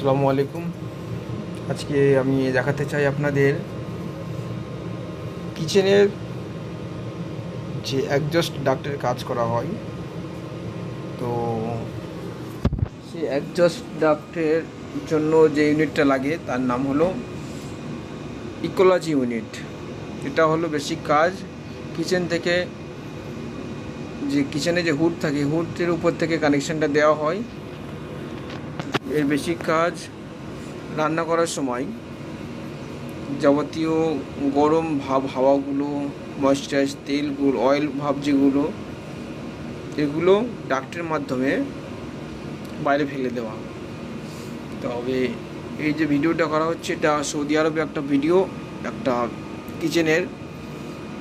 আসসালামু আলাইকুম। আজকে আমি দেখাতে চাই আপনাদের কিচেনের যে অ্যাডজাস্ট ডাক্টের কাজ করা হয়। তো সেই অ্যাডজাস্ট ডাক্টের জন্য যে ইউনিটটা লাগে তার নাম হলো ইকোলজি ইউনিট। এটা হলো বেসিক কাজ। কিচেন থেকে যে কিচেনে যে হুড থাকে, হুডের উপর থেকে কানেকশানটা দেওয়া হয়। এর বেসিক কাজ রান্না করার সময় যাবতীয় গরম ভাব হাওয়াগুলো, ময়েশ্চারাইজ তেলগুলো, অয়েল ভাব যেগুলো, এগুলো ডাক্টের মাধ্যমে বাইরে ফেলে দেওয়া। তবে এই যে ভিডিওটা করা হচ্ছে, এটা সৌদি আরবে একটা ভিডিও, একটা কিচেনের।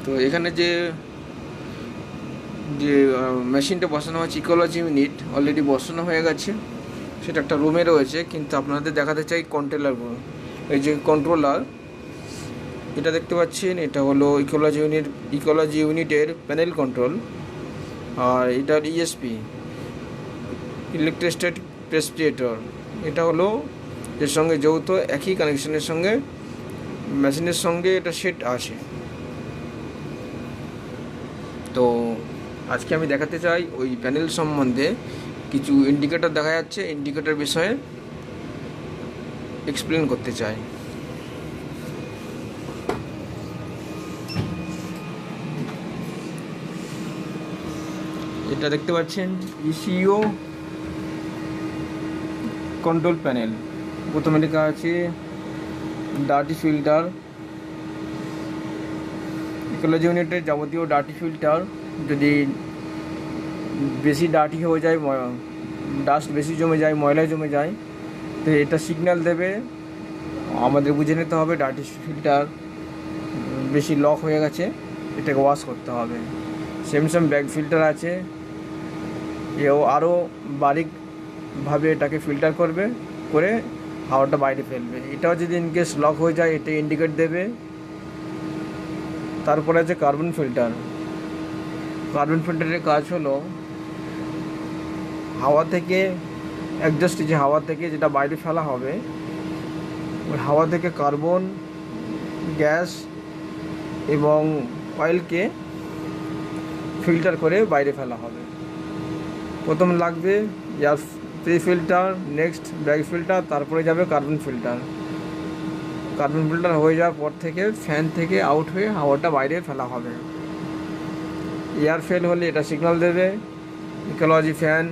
তো এখানে যে যে মেশিনটা বসানো হয়েছে, ইকোলজি ইউনিট অলরেডি বসানো হয়ে গেছে। সেটা একটা রুমে রয়েছে, কিন্তু আপনাদের দেখাতে চাই কন্ট্রোলারগুলো। এই যে কন্ট্রোলার, এটা দেখতে পাচ্ছেন, এটা হলো ইকোলজি ইউনিটের প্যানেল কন্ট্রোল। আর এটার ইএসপি, ইলেকট্রোস্ট্যাটিক প্রেসপিরেটর, এটা হলো এর সঙ্গে যৌথ একই কানেকশনের সঙ্গে মেশিনের সঙ্গে এটা সেট আছে। তো আজকে আমি দেখাতে চাই ওই প্যানেল সম্বন্ধে কিছু ইন্ডিকেটর দেখা যাচ্ছে, ইন্ডিকেটর বিষয়ে এক্সপ্লেন করতে চাই। এটা দেখতে পাচ্ছেন ইসিও কন্ট্রোল প্যানেল। প্রথমে লেখা আছে ডার্টি ফিল্টার। ইকোলজি ইউনিটের যাবতীয় ডার্টি ফিল্টার যদি বেশি ডার্টি হয়ে যায়, ডাস্ট বেশি জমে যায়, ময়লা জমে যায়, তো এটা সিগন্যাল দেবে। আমাদের বুঝে নিতে হবে ডার্টি ফিল্টার বেশি লক হয়ে গেছে, এটাকে ওয়াশ করতে হবে। সেম ব্যাগ ফিল্টার আছে, এও আরও বারিকভাবে এটাকে ফিল্টার করে হাওয়াটা বাইরে ফেলবে। এটাও যদি ইনকেস লক হয়ে যায়, এটা ইন্ডিকেট দেবে। তারপরে আছে কার্বন ফিল্টার। কার্বন ফিল্টারের কাজ হলো হাওয়া থেকে, অ্যাডজাস্ট যে হাওয়া থেকে যেটা বাইরে ফেলা হবে, ওই হাওয়া থেকে কার্বন গ্যাস এবং অয়েলকে ফিল্টার করে বাইরে ফেলা হবে। প্রথম লাগবে air pre filter, next bag filter, তারপরে যাবে কার্বন ফিল্টার। কার্বন ফিল্টার হয়ে যাওয়ার পর থেকে ফ্যান থেকে আউট হয়ে হাওয়াটা বাইরে ফেলা হবে। এয়ার ফেল হলে এটা সিগন্যাল দেবে ইকোলজি ফ্যান